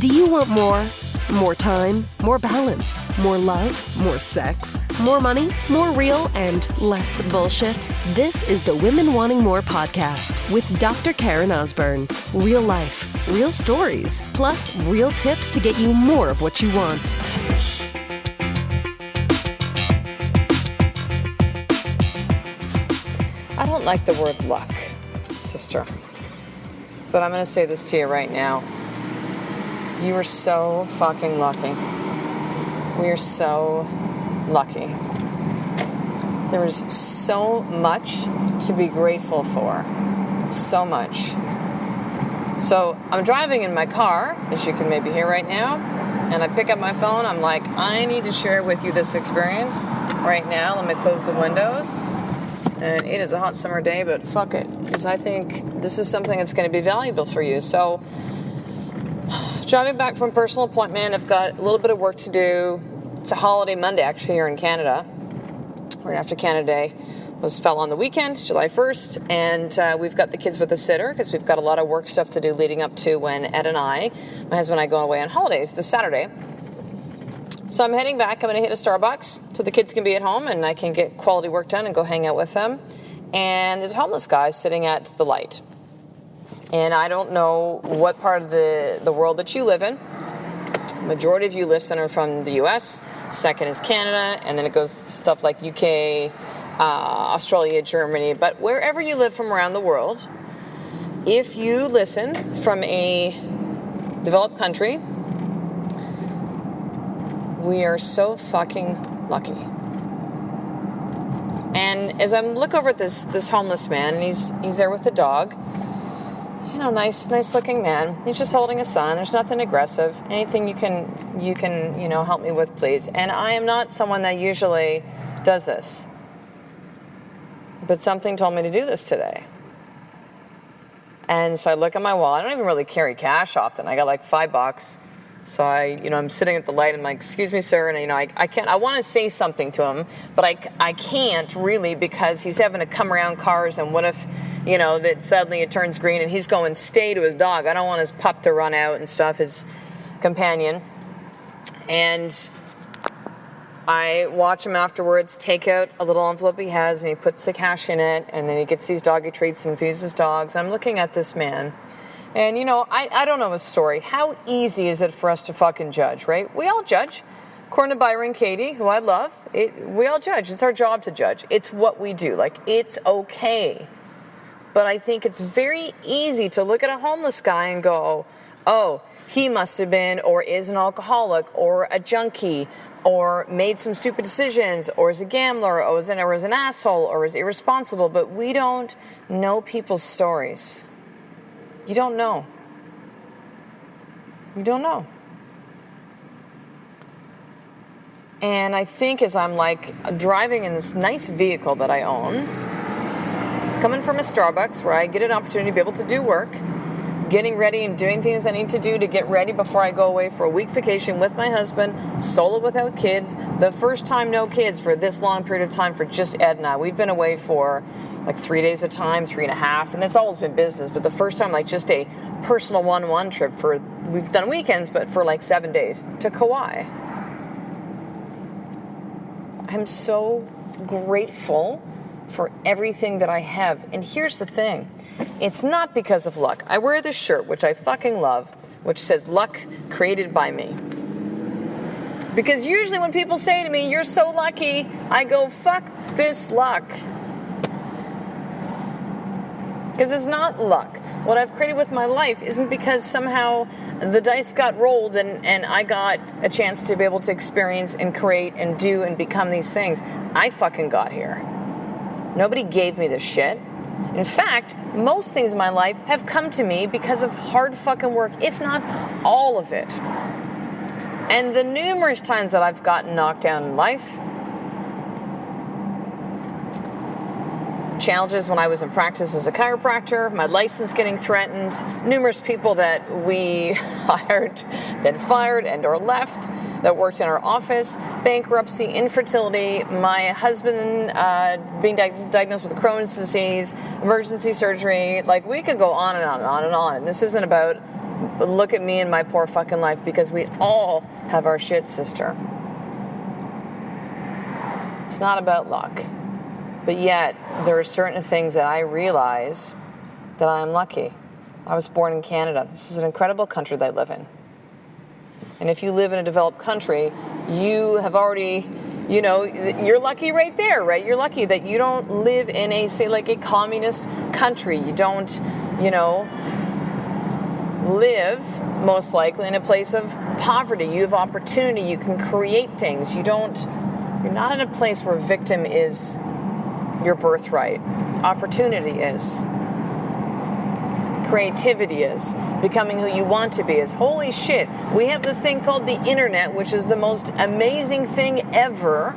Do you want more? More time, more balance, more love, more sex, more money, more real, and less bullshit? This is the Women Wanting More podcast with Dr. Karen Osborne. Real life, real stories, plus real tips to get you more of what you want. I don't like the word luck, sister, but I'm going to say this to you right now. You are so fucking lucky. We are so lucky. There is so much to be grateful for. So much. So I'm driving in my car, as you can maybe hear right now, and I pick up my phone. I'm like, I need to share with you this experience right now. Let me close the windows. And it is a hot summer day, but fuck it, because I think this is something that's going to be valuable for you. So, driving back from a personal appointment, I've got a little bit of work to do. It's a holiday Monday, actually, here in Canada. Right after Canada Day fell on the weekend, July 1st, and we've got the kids with a sitter, because we've got a lot of work stuff to do leading up to when Ed and my husband and I, go away on holidays this Saturday. So I'm heading back. I'm going to hit a Starbucks so the kids can be at home and I can get quality work done and go hang out with them. And there's a homeless guy sitting at the light. And I don't know what part of the world that you live in. Majority of you listen are from the US. Second is Canada. And then it goes stuff like UK, Australia, Germany. But wherever you live from around the world, if you listen from a developed country, we are so fucking lucky. And as I look over at this homeless man, and he's there with the dog, you know, nice looking man. He's just holding his son. There's nothing aggressive. Anything you can help me with, please. And I am not someone that usually does this, but something told me to do this today. And so I look at my wallet. I don't even really carry cash often. I got like $5. So I'm sitting at the light and I'm like, excuse me, sir. And, I want to say something to him, but I can't really, because he's having to come around cars. And what if, that suddenly it turns green and he's going stay to his dog. I don't want his pup to run out and stuff, his companion. And I watch him afterwards take out a little envelope he has and he puts the cash in it. And then he gets these doggy treats and feeds his dogs. And I'm looking at this man. And, I don't know his story. How easy is it for us to fucking judge, right? We all judge. According to Byron Katie, who I love, we all judge. It's our job to judge. It's what we do. Like, it's okay. But I think it's very easy to look at a homeless guy and go, oh, he must have been or is an alcoholic or a junkie or made some stupid decisions or is a gambler or is an asshole or is irresponsible. But we don't know people's stories. You don't know. You don't know. And I think as I'm driving in this nice vehicle that I own, coming from a Starbucks where I get an opportunity to be able to do work, getting ready and doing things I need to do to get ready before I go away for a week vacation with my husband, solo without kids, the first time no kids for this long period of time for just Ed and I. We've been away for 3 days at a time, 3.5, and it's always been business, but the first time just a personal one-on-one trip we've done weekends, but for 7 days to Kauai. I'm so grateful for everything that I have. And here's the thing. It's not because of luck. I wear this shirt, which I fucking love, which says luck created by me. Because usually when people say to me, you're so lucky, I go, fuck this luck. Because it's not luck. What I've created with my life isn't because somehow the dice got rolled and I got a chance to be able to experience and create and do and become these things. I fucking got here. Nobody gave me this shit. In fact, most things in my life have come to me because of hard fucking work, if not all of it. And the numerous times that I've gotten knocked down in life, challenges when I was in practice as a chiropractor, my license getting threatened, numerous people that we hired, then fired and or left, that worked in our office, bankruptcy, infertility, my husband being diagnosed with Crohn's disease, emergency surgery. We could go on and on and on and on. And this isn't about look at me and my poor fucking life, because we all have our shit, sister. It's not about luck. But yet, there are certain things that I realize that I am lucky. I was born in Canada. This is an incredible country that I live in. And if you live in a developed country, you have already, you're lucky right there, right? You're lucky that you don't live in a, say, like a communist country. You don't, live most likely in a place of poverty. You have opportunity. You can create things. You're not in a place where victim is your birthright. Opportunity is. Creativity is. Becoming who you want to be is. Holy shit, we have this thing called the internet, which is the most amazing thing ever,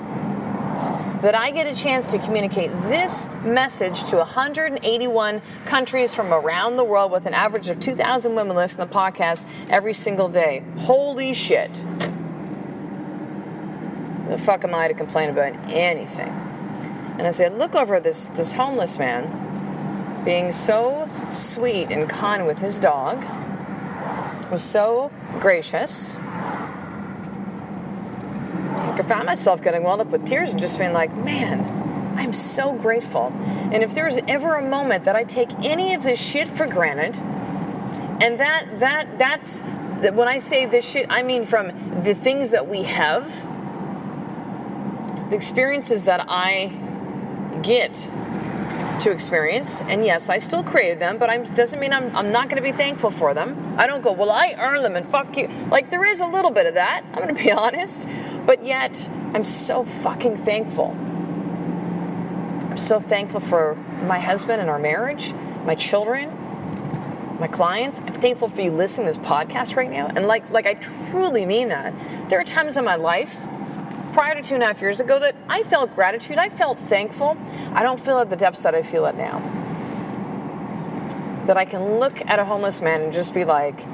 that I get a chance to communicate this message to 181 countries from around the world with an average of 2,000 women listening to the podcast every single day. Holy shit. The fuck am I to complain about anything? And as I look over this homeless man being so sweet and kind with his dog, was so gracious, I found myself getting welled up with tears and just being like, man, I'm so grateful. And if there's ever a moment that I take any of this shit for granted, and that's when I say this shit, I mean from the things that we have, the experiences that I get to experience, and yes, I still created them, but doesn't mean I'm not going to be thankful for them. I don't go, well, I earned them and fuck you. Like, there is a little bit of that, I'm going to be honest, but yet I'm so fucking thankful. I'm so thankful for my husband and our marriage, my children, my clients. I'm thankful for you listening to this podcast right now, and like I truly mean that. There are times in my life prior to 2.5 years ago that I felt gratitude, I felt thankful. I don't feel at the depths that I feel it now. That I can look at a homeless man and just be like,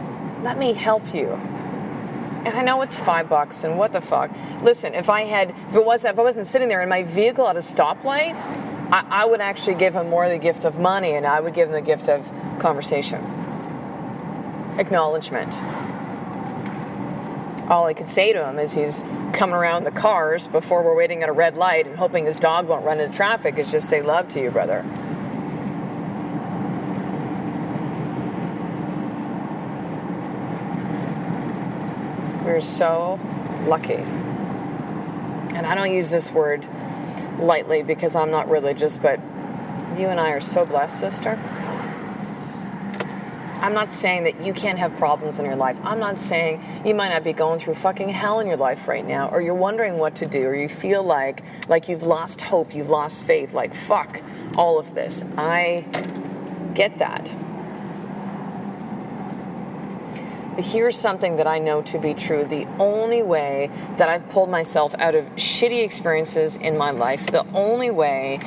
let me help you. And I know it's $5 and what the fuck. Listen, if I wasn't sitting there in my vehicle at a stoplight, I would actually give him more the gift of money, and I would give him the gift of conversation. Acknowledgement. All I could say to him is he's coming around the cars before we're waiting at a red light and hoping his dog won't run into traffic is just say love to you, brother. We're so lucky. And I don't use this word lightly because I'm not religious, but you and I are so blessed, sister. I'm not saying that you can't have problems in your life. I'm not saying you might not be going through fucking hell in your life right now, or you're wondering what to do, or you feel like you've lost hope, you've lost faith, like fuck all of this. I get that. But here's something that I know to be true. The only way that I've pulled myself out of shitty experiences in my life, the only way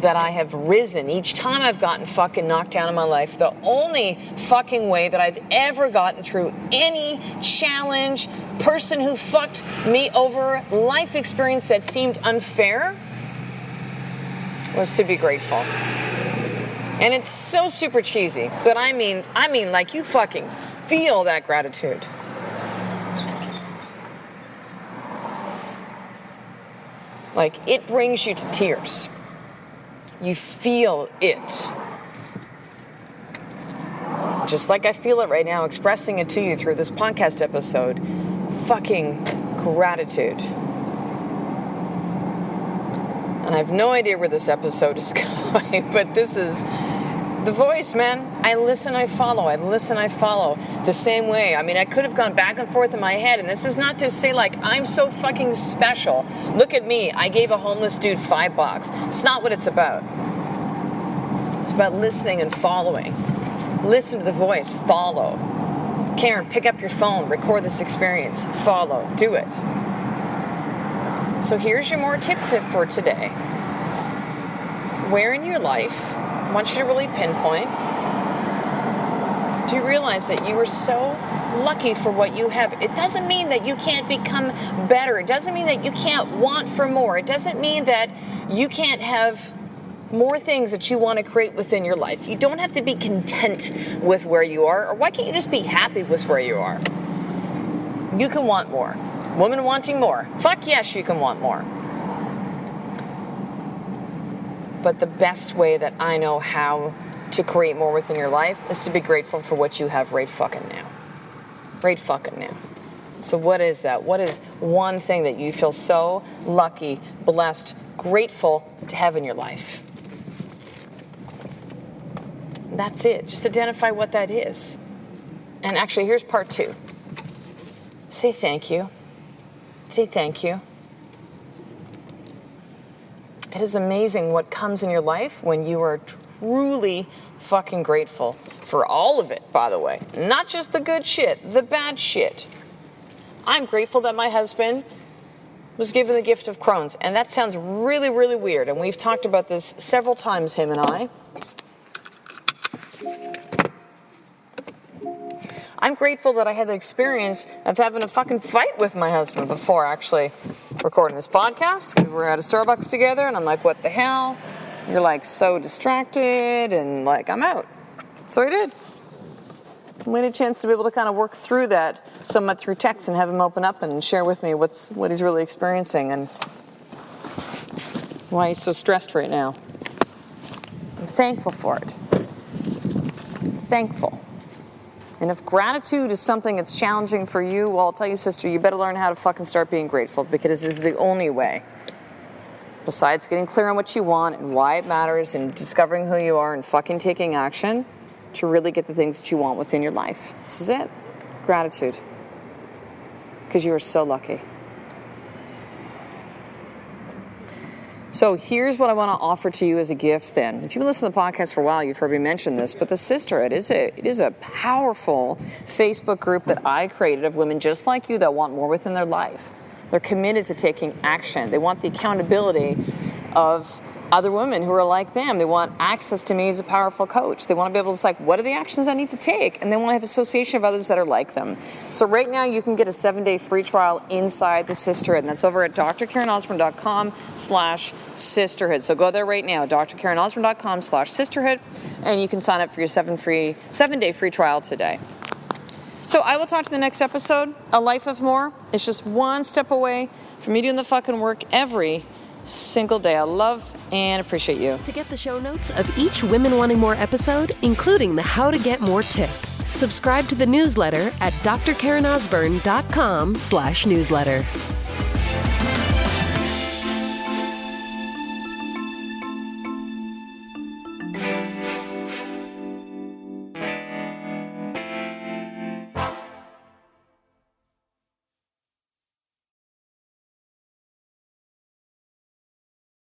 that I have risen each time I've gotten fucking knocked down in my life, the only fucking way that I've ever gotten through any challenge, person who fucked me over, life experience that seemed unfair, was to be grateful. And it's so super cheesy, but I mean like you fucking feel that gratitude. Like, it brings you to tears. You feel it. Just like I feel it right now, expressing it to you through this podcast episode. Fucking gratitude. And I have no idea where this episode is going, but this is the voice, man. I listen, I follow. I listen, I follow. The same way. I mean, I could have gone back and forth in my head, and this is not to say, like, I'm so fucking special. Look at me. I gave a homeless dude $5. It's not what it's about. It's about listening and following. Listen to the voice. Follow. Karen, pick up your phone. Record this experience. Follow. Do it. So here's your more tip for today. Where in your life, I want you to really pinpoint, do you realize that you are so lucky for what you have? It doesn't mean that you can't become better. It doesn't mean that you can't want for more. It doesn't mean that you can't have more things that you want to create within your life. You don't have to be content with where you are, or why can't you just be happy with where you are? You can want more. Women wanting more. Fuck yes, you can want more. But the best way that I know how to create more within your life is to be grateful for what you have right fucking now. Right fucking now. So what is that? What is one thing that you feel so lucky, blessed, grateful to have in your life? That's it. Just identify what that is. And actually, here's part 2. Say thank you. Say thank you. It is amazing what comes in your life when you are truly fucking grateful for all of it, by the way. Not just the good shit, the bad shit. I'm grateful that my husband was given the gift of Crohn's. And that sounds really, really weird. And we've talked about this several times, him and I. I'm grateful that I had the experience of having a fucking fight with my husband before actually recording this podcast. We were at a Starbucks together, and I'm like, what the hell? You're like so distracted, and like, I'm out. So I did. We had a chance to be able to kind of work through that somewhat through text and have him open up and share with me what he's really experiencing and why he's so stressed right now. I'm thankful for it. Thankful. And if gratitude is something that's challenging for you, well, I'll tell you, sister, you better learn how to fucking start being grateful, because this is the only way, besides getting clear on what you want and why it matters and discovering who you are and fucking taking action, to really get the things that you want within your life. This is it. Gratitude. Because you are so lucky. So here's what I want to offer to you as a gift then. If you've been listening to the podcast for a while, you've heard me mention this, but the Sisterhood is a powerful Facebook group that I created of women just like you that want more within their life. They're committed to taking action. They want the accountability of other women who are like them. They want access to me as a powerful coach. They want to be able to say, what are the actions I need to take? And they want to have association of others that are like them. So right now you can get a 7-day free trial inside the Sisterhood, and that's over at drkarenosborne.com/sisterhood. So go there right now, drkarenosborne.com/sisterhood, and you can sign up for your 7-day free trial today. So I will talk to you in the next episode. A life of more. It's just one step away from me doing the fucking work every single day. I love and appreciate you. To get the show notes of each Women Wanting More episode, including the How to Get More tip, subscribe to the newsletter at drkarenosborne.com/newsletter.